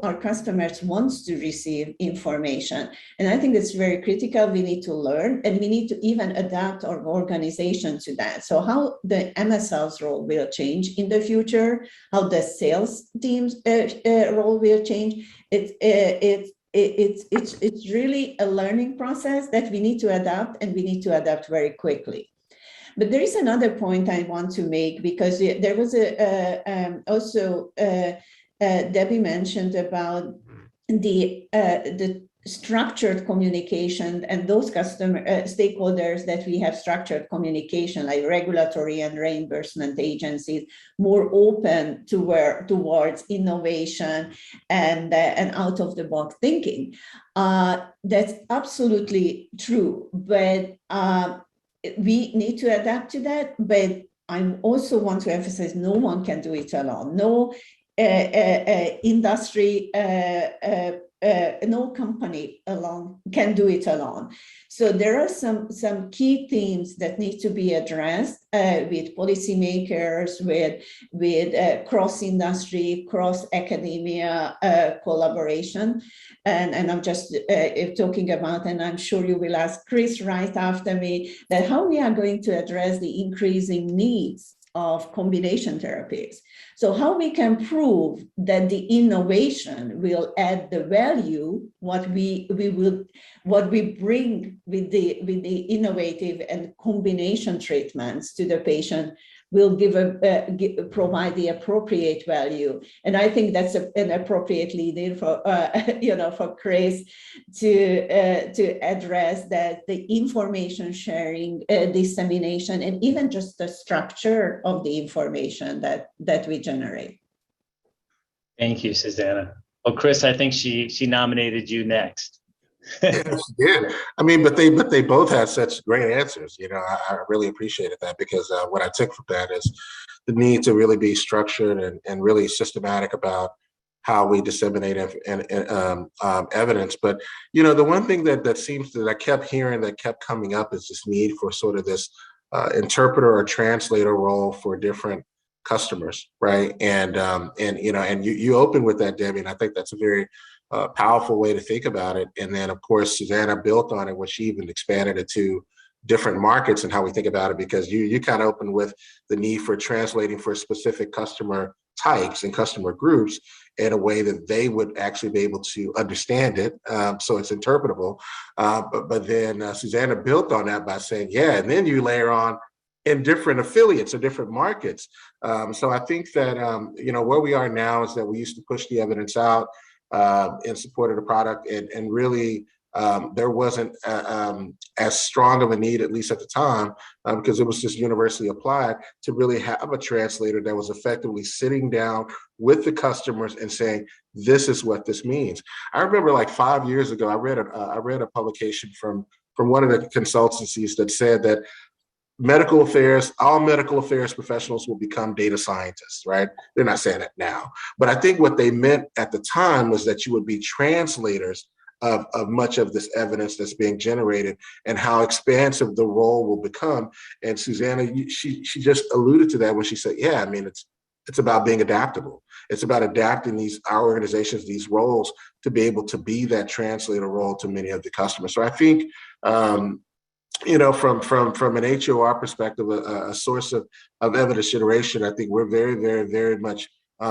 our customers want to receive information. And I think it's very critical. We need to learn, and we need to even adapt our organization to that. So how the MSL's role will change in the future, how the sales team's role will change. It's really a learning process that we need to adapt, and we need to adapt very quickly. But there is another point I want to make, because there was also Debbie mentioned about the structured communication, and those customer stakeholders that we have structured communication, like regulatory and reimbursement agencies, more open towards innovation and out of the box thinking. That's absolutely true, but we need to adapt to that. But I also want to emphasize, no one can do it alone. No industry, no company alone can do it alone. So there are some key themes that need to be addressed with policymakers, with cross-industry, cross-academia collaboration. And I'm just talking about, and I'm sure you will ask Chris right after me, that how we are going to address the increasing needs of combination therapies. So how we can prove that the innovation will add the value, what we bring with the innovative and combination treatments to the patient will provide the appropriate value. And I think that's an appropriate lead-in for for Chris to address that, the information sharing, dissemination, and even just the structure of the information that we generate. Thank you, Susanna. Well, Chris, I think she nominated you next. Yes, she did. I mean, but they both had such great answers. I really appreciated that, because what I took from that is the need to really be structured and really systematic about how we disseminate evidence. But the one thing that seems that I kept hearing that kept coming up is this need for sort of this interpreter or translator role for different customers, right? And you open with that, Debbie, and I think that's a very powerful way to think about it. And then, of course, Susanna built on it when she even expanded it to different markets and how we think about it, because you kind of open with the need for translating for specific customer types and customer groups in a way that they would actually be able to understand it, so it's interpretable. But then Susanna built on that by saying, yeah, and then you layer on in different affiliates or different markets. So I think that where we are now is that we used to push the evidence out in support of the product, and really there wasn't as strong of a need, at least at the time, because it was just universally applied, to really have a translator that was effectively sitting down with the customers and saying, this is what this means. I remember like 5 years ago, I read a publication from one of the consultancies that said that all medical affairs professionals will become data scientists, right? They're not saying that now. But I think what they meant at the time was that you would be translators of much of this evidence that's being generated, and how expansive the role will become. And Susanna, she just alluded to that when she said, yeah, I mean, it's about being adaptable. It's about adapting our organizations, these roles, to be able to be that translator role to many of the customers. So I think, from an HOR perspective, a source of evidence generation, I think we're very, very, very much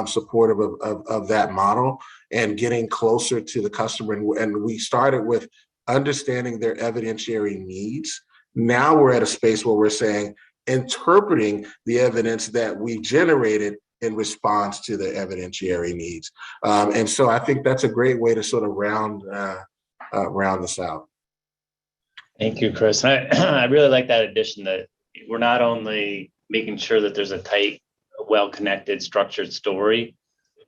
supportive of that model and getting closer to the customer. And we started with understanding their evidentiary needs. Now we're at a space where we're saying, interpreting the evidence that we generated in response to the evidentiary needs. And so I think that's a great way to sort of round this out. Thank you, Chris. I really like that addition, that we're not only making sure that there's a tight, well-connected, structured story,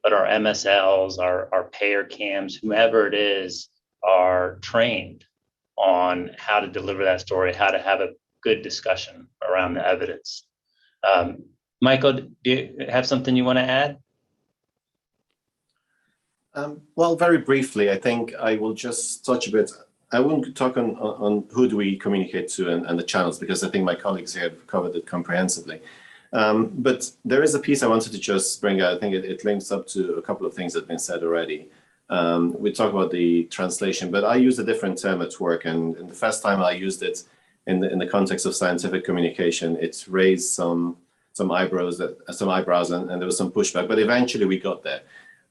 but our MSLs, our payer CAMs, whomever it is, are trained on how to deliver that story, how to have a good discussion around the evidence. Michael, do you have something you want to add? Well, very briefly, I think I will just touch a bit. I won't talk on who do we communicate to and the channels, because I think my colleagues here have covered it comprehensively. But there is a piece I wanted to just bring out. I think it links up to a couple of things that have been said already. We talk about the translation, but I use a different term at work, and the first time I used it in the context of scientific communication, it raised some eyebrows, and there was some pushback, but eventually we got there.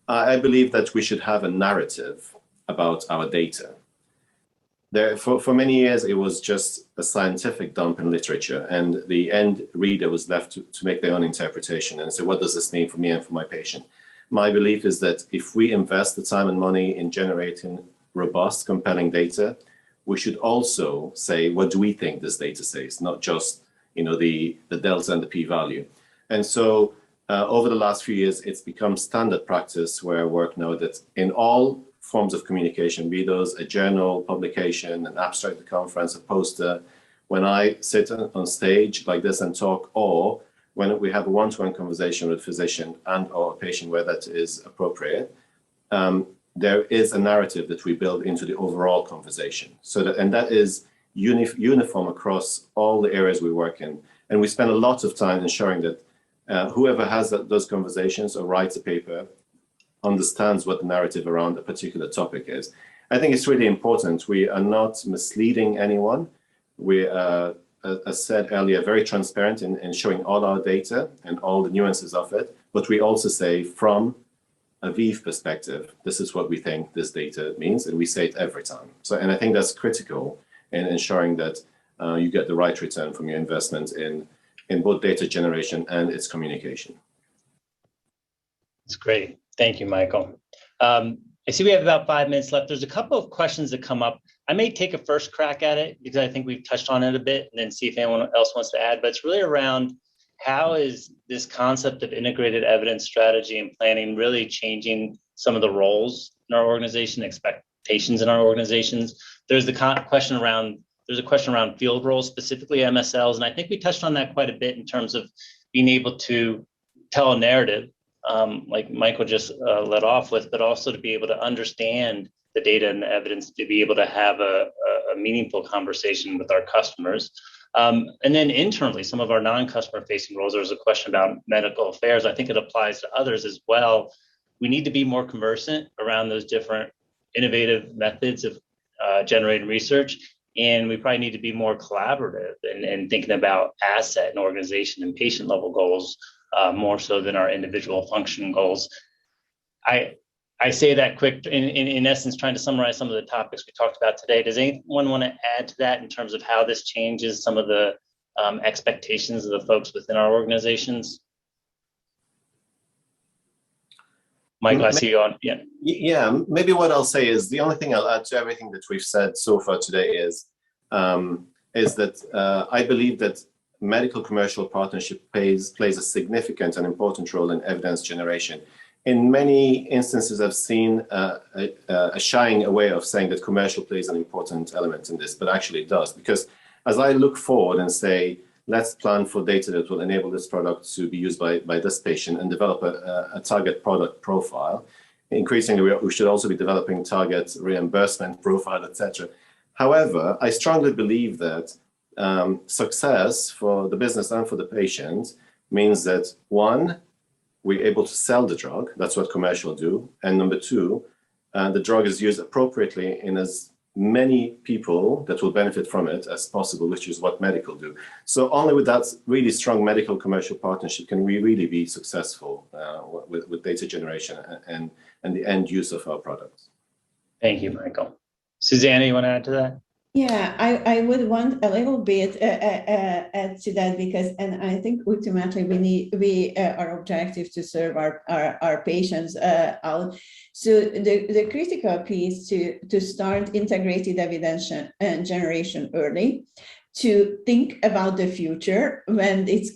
I believe that we should have a narrative about our data. For many years, it was just a scientific dump in literature, and the end reader was left to make their own interpretation and say, what does this mean for me and for my patient? My belief is that if we invest the time and money in generating robust, compelling data, we should also say, what do we think this data says, not just the delta and the p-value. And so over the last few years, it's become standard practice where I work now that in all forms of communication, be those a journal, publication, an abstract, a conference, a poster, when I sit on stage like this and talk, or when we have a one-to-one conversation with a physician and or a patient where that is appropriate, there is a narrative that we build into the overall conversation. And that is uniform across all the areas we work in. And we spend a lot of time ensuring that whoever has those conversations or writes a paper understands what the narrative around a particular topic is. I think it's really important. We are not misleading anyone. We are, as said earlier, very transparent in showing all our data and all the nuances of it. But we also say, from a ViiV perspective, this is what we think this data means, and we say it every time. And I think that's critical in ensuring that you get the right return from your investment in in both data generation and its communication. That's great. Thank you, Michael. I see we have about 5 minutes left. There's a couple of questions that come up. I may take a first crack at it because I think we've touched on it a bit, and then see if anyone else wants to add, but it's really around how is this concept of integrated evidence strategy and planning really changing some of the roles in our organization, expectations in our organizations. There's a question around field roles, specifically MSLs, and I think we touched on that quite a bit in terms of being able to tell a narrative, like Michael just led off with, but also to be able to understand the data and the evidence to be able to have a meaningful conversation with our customers. And then internally, some of our non-customer facing roles, there's a question about medical affairs. I think it applies to others as well. We need to be more conversant around those different innovative methods of generating research. And we probably need to be more collaborative and thinking about asset and organization and patient level goals more so than our individual function goals. I say that quick, in essence, trying to summarize some of the topics we talked about today. Does anyone want to add to that in terms of how this changes some of the expectations of the folks within our organizations? Michael, I see you on. Yeah. Yeah, maybe what I'll say is the only thing I'll add to everything that we've said so far today is that I believe that medical commercial partnership plays a significant and important role in evidence generation. In many instances, I've seen a shying away of saying that commercial plays an important element in this, but actually it does. Because as I look forward and say, let's plan for data that will enable this product to be used by this patient and develop a target product profile, increasingly we should also be developing target reimbursement profile, etc. However, I strongly believe that success for the business and for the patient means that, one, we're able to sell the drug. That's what commercial do. And number two, the drug is used appropriately in as many people that will benefit from it as possible, which is what medical do. So only with that really strong medical commercial partnership can we really be successful with data generation and the end use of our products. Thank you, Michael. Susanna, you want to add to that? Yeah, I would want a little bit add to that because, and I think ultimately we are objective to serve our patients out. So the critical piece to start integrated evidence and generation early, to think about the future when it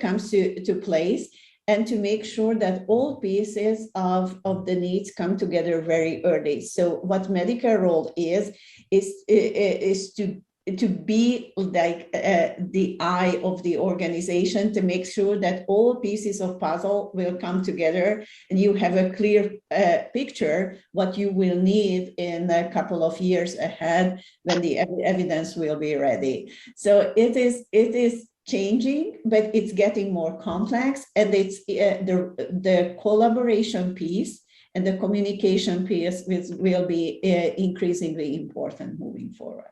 comes to place, and to make sure that all pieces of the needs come together very early. So what medical role is to be like the eye of the organization, to make sure that all pieces of puzzle will come together and you have a clear picture what you will need in a couple of years ahead when the evidence will be ready. So it is changing, but it's getting more complex, and it's the collaboration piece and the communication piece will be increasingly important moving forward.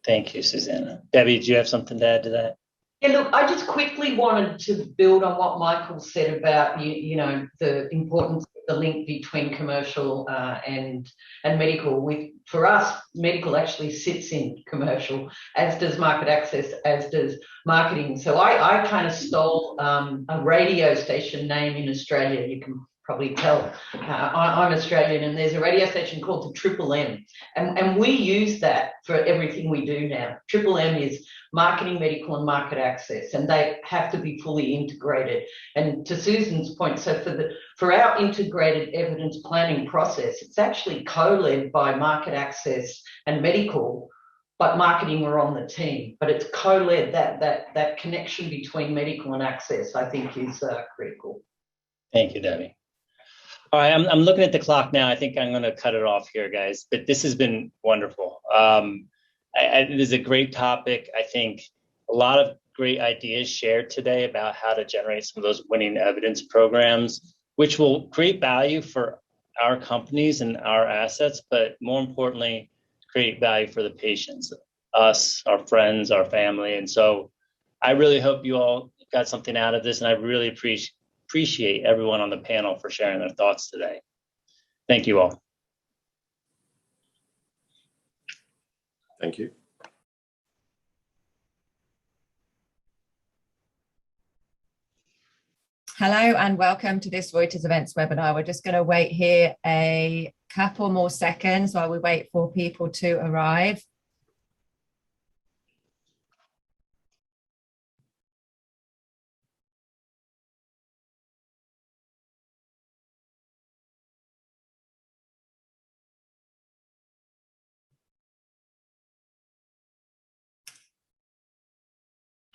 Thank you, Susanna. Debbie, do you have something to add to that? Yeah, look, I just quickly wanted to build on what Michael said about the importance of the link between commercial and medical. For us, medical actually sits in commercial, as does market access, as does marketing. So I kind of stole a radio station name in Australia. You can probably tell I'm Australian, and there's a radio station called the Triple M, and we use that for everything we do now. Triple M is marketing, medical, and market access, and they have to be fully integrated. And to Susan's point, so for our integrated evidence planning process, it's actually co-led by market access and medical, but marketing are on the team. But it's co-led. That connection between medical and access, I think, is critical. Thank you, Debbie. All right, I'm looking at the clock now. I think I'm going to cut it off here, guys. But this has been wonderful. It is a great topic. I think a lot of great ideas shared today about how to generate some of those winning evidence programs, which will create value for our companies and our assets, but more importantly, create value for the patients, us, our friends, our family. And so I really hope you all got something out of this, and I really appreciate everyone on the panel for sharing their thoughts today. Thank you all. Thank you. Hello and welcome to this Reuters Events webinar. We're just going to wait here a couple more seconds while we wait for people to arrive.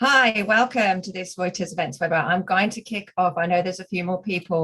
Hi, welcome to this Reuters Events webinar. I'm going to kick off. I know there's a few more people